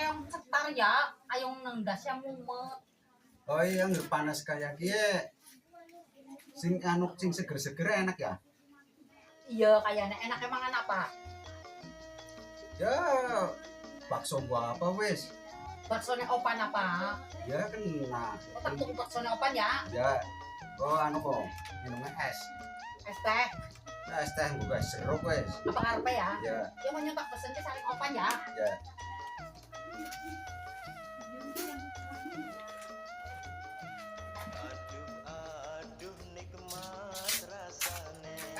kayong cetar ya, kayong nengdas yang mumet. Oh iya, nggak panas kayak gie. Sing seger-seger enak ya. Iya, kayaknya enak emang apa? Ya, bakso gua apa wes? Baksonya opan apa? Ya kena. Otak tunggu baksonya opan ya. Ya, oh kok minumnya es. Es teh. Ya, es teh buka seruk wes. Apa karpe ya? Ya, Ya mau nyotak pesennya saling opan ya. ya.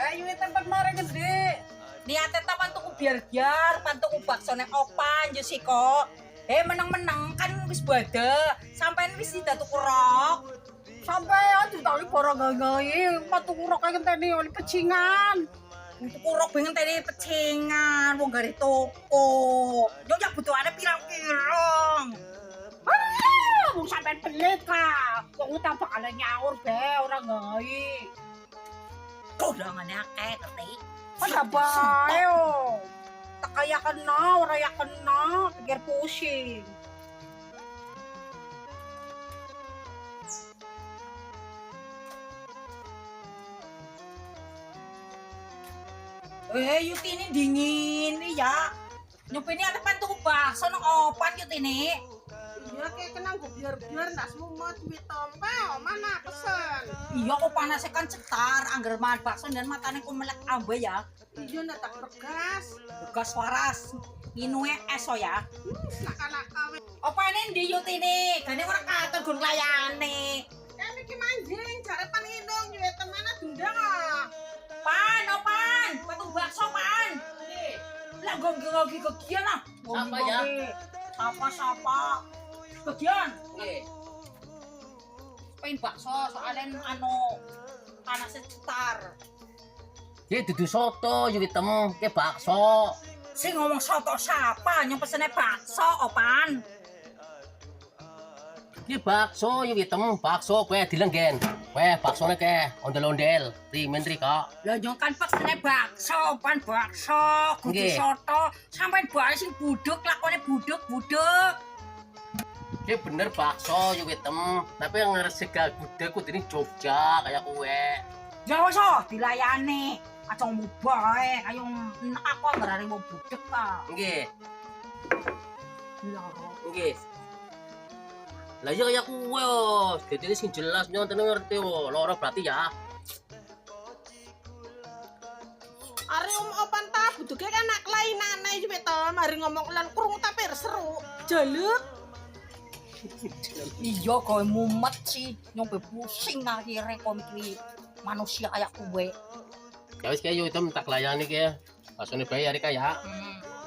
Ayo tempat mare gede. Niatnya tapan tuku biar pantuku baksone opan yo sih kok. Meneng-meneng kan wis bada. Sampean wis tidak tuku rok. Sampai aja tali barang ngai patu kurang kayak ngenteni oli pecingan. Tuku rok pengen tadi pecingan wong gare toko. Yo ya butuhane pirang-pirang. Wong sampean pelit ka. Wong utang bakal nyaur be orang ngai. Kodangane akeh ngerti. Ada bae yo. Tak kaya kena, ora ya kena, pikir pusing. Yuti ini dingin nih ya. Nyupini ada pantuku bakso nang opan Yuti ini. Iya kayak kena gue biar ndak semua duit tompel mana pesen. Iya kok panasnya kan cetar, anggar makan bakso dan matanya ku melek ambe ya. Iya ndak tak begas. Bekas waras, nginue eso ya. Nakal-nakal. Opanin di Yuti ini, gane orang katon gun layane. Kan iki manjing, jare pan indong duit temana dundang ah. Pan, opan, patu bakso pan. Lah gogi kegian ah. Apa ya? Sapa. Kegian. Pengen bakso soalnya panasnya cetar. Ki dudu soto yo hitam ke bakso. Sing ngomong soto siapa? Yang pesennya bakso, opan. Ki bakso yo hitam bakso kowe dilenggen. Kowe baksone ke ondel-ondel. Ri mentri kok. Lah yo kan pesennya bakso, opan bakso, kudu Nggih. soto. Sampai bae sing buduk lakone buduk. Ki bener bakso yo hitam, tapi yang ngeresegal gudeg kudune Jogja kayak kowe. Ya wis dilayani. Aja ngomong bae, ayo enak aku ngarani mau budek ta. Nggih, Lah, nggih. Lah iya kayak kowe yo, dadi sing jelas nyontene ngerti wo. Loro berarti ya. Ari opan ta butuke enak lainane iki to, mari ngomong lan krungu tapi seru. Jaluk. iya kowe mumet sih, nyampe pusing akhirnya kowe mikir manusia kayak kowe. Ya wis kayak yo hitam tak layani ki. Baksone bae hari kaya.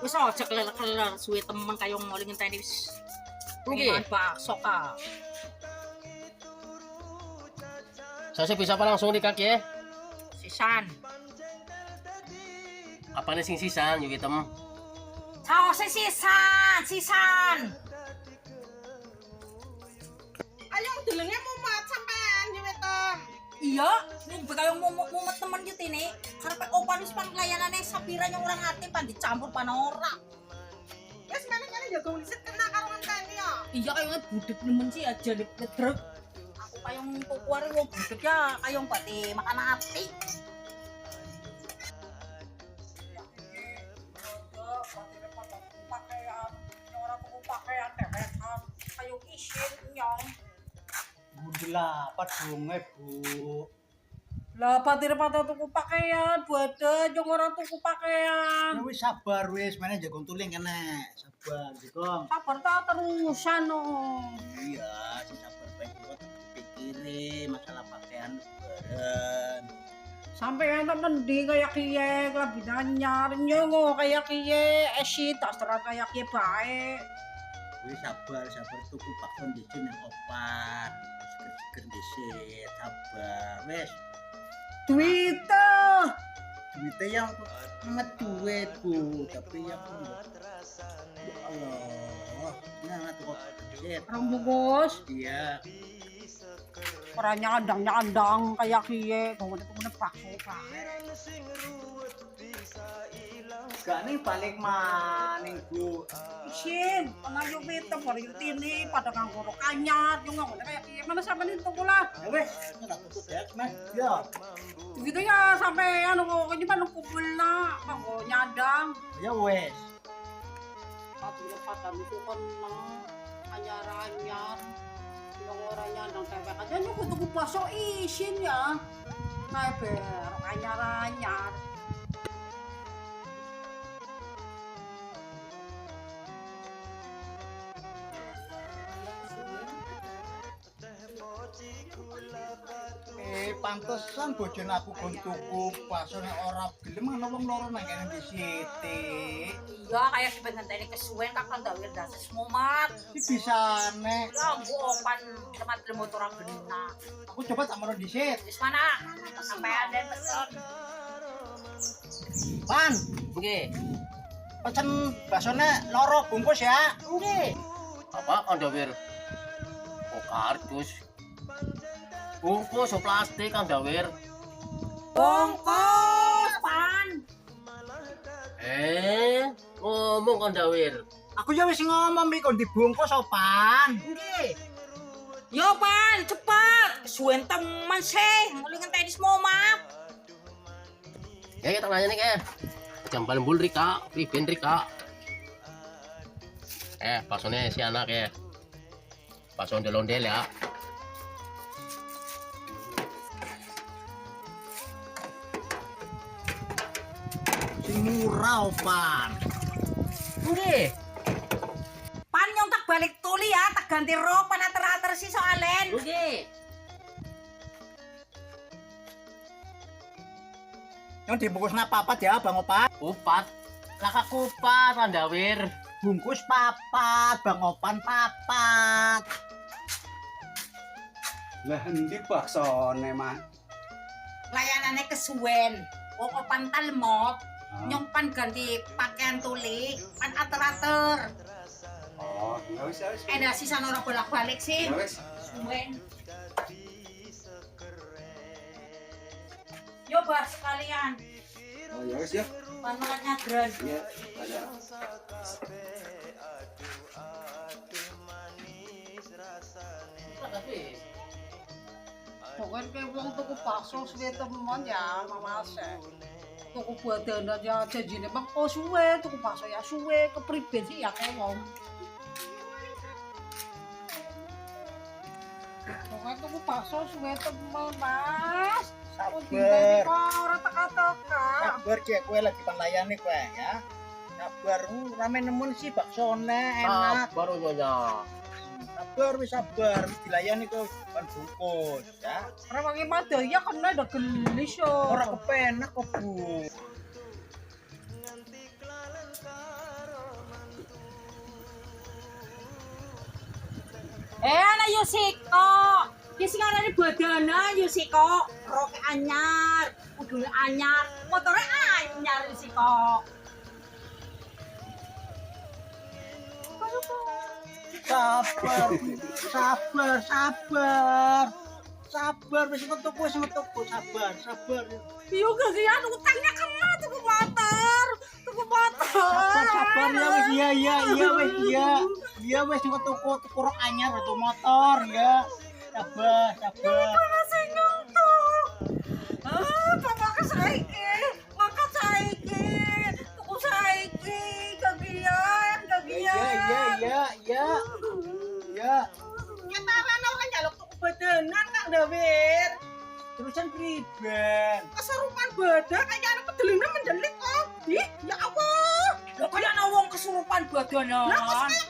Wis aja keler-keler suwe temen kaya ngoli ngenteni wis. Nggih. Makan bakso ka. Saya bisa apa langsung di kaki ya? Sisan. Apa nih sing sisan yo hitam? Saus sisan. Ayo delenge mumat sampean iki wetom. Iya, nek kaya mumet temen gitu ini. Karena opan wis pan layanane sapira yang orang ati pan dicampur pan ora. Wis meneh jago liset kena karo ngenteni ya. Iya kayaknya budek nemen sih aja gedrek. Aku kayong tuku are wong budek ya kayong pati makan ati. Kayu isin nyong. Budila, padunge bu. Lah patire-patire tuku pakaian, buada jong ora tuku pakaian. Ya wis sabar wis, mana jagung tuling kene. Sabar, Jegong. Sabar ta terusan no. Iya, si sabar baik buat pikirin masalah pakaian bareng. Sampai yang temendi kayak kiye, lebih nanyar nyongo kayak kiye, esi tak serat kayak kiye baik. Wis sabar tuku pakon dhisik nang opat. Seger-seger dhisik, sabar. Wis. Duita. Duitnya yang amat duit bu, tapi yang ya Allah, nah tuh kok dhisik. Orang bungkus. Iya. ora nyandang kayak kiye kok ngene bakso bae. Gak nih balik maning Bu. Isin, penayu pitem baru tini pada nganggo kanyar yo ngono kayak kiye mana sampean itu kula. Ya wes, tak tutup ya, Mas. Ya. Gitu ya sampai anu kok nyimpan kumpulna nganggo nyandang. Ya wes. Tapi pada itu kan anyar-anyar yang orang nyandang tepek aja nyuku tuku bakso isin ya. Kayak ber anyar-anyar. Pantesan bojone aku gon tuku bakso nek ora gelem ana wong loro nang kene di siti. Iya kayak sebenarnya kesuwen kakak gak wirda semumat. Iki bisane. Ya bu opan tempat lemot orang genina. Aku coba tak meron di sit. Di mana? Sampai ada pesen. Pan, Nggih. pesen baksone loro bungkus ya. Nggih. Apa Kang Dawir? Oh kardus. Bungkus plastik Kang Dawir. Bongkos pan. Ngomong Kang Dawir. Aku ya wis ngomong iki kon dibungkus opan. Nggih. Yo pan, cepat. Kesuwen teman sih. Mulai ngenteni semumat. Ya kita nanya nih ke. Jam bul Rika, priben Rika. Baksone si anak ya. Bakso ondel-ondel ya. Sing murah opan. Nggih. Pan nyong tak balik tuli ya, tak ganti rok pan ater-ater si soalen. Nggih. Yang dibungkus papat ya Bang Opan. Kupat. Kakak kupat Kang Dawir. Bungkus papat, Bang Opan papat. Lah endi baksone, Mas? Layanannya kesuwen. Wong opan talmot. Nyong pan ganti pakaian tuli, pan ater-ater. Oh, ya wis ya wis. Dah sisa ora bolak-balik sih. Ya wis. Suwen. Yo bar sekalian. Oh, ya wis ya. Pan makan nyadran. Iya, ada. Pokoknya kayak wong tuku bakso suwe temen ya Mas. Tuku badan aja janjine bang oh suwe tuku bakso ya suwe kepriben sih ya kayak wong. Pokoknya tuku bakso suwe temen Mas. Sabar. Ora teka-teka. Sabar ki kowe lagi panlayani kowe ya. Sabar rame nemun sih baksone enak. Baru nyonya. Sabar wis sabar wis dilayani kok kan bungkus ya. Ora wangi madaya kena ada gelis yo. Ora kepenak kok Bu. Anak Yusiko. Ki sing arane badana Yusiko. Roke anyar, kudune anyar, motore anyar Yusiko. Sabar, sabar, sabar. Sabar wis metuku sabar, sabar. Yo gagian utangnya kena tuku motor. Tuku motor. Sabar, sabar ya wis iya wis iya. Iya wis tuku rok anyar atau motor ya. Sabar, sabar. Masih ngantuk. Bapak saiki, makan saiki, tuku saiki, gagian. Iya. Ya. Nyataran kan jaluk tuku badanan Kang Dawir. Terusan priben. Kesurupan badan kayak anak pedelina mendelik kok. Ih, ya Allah. Lah kaya ana wong kesurupan badanan. Lah kok kayak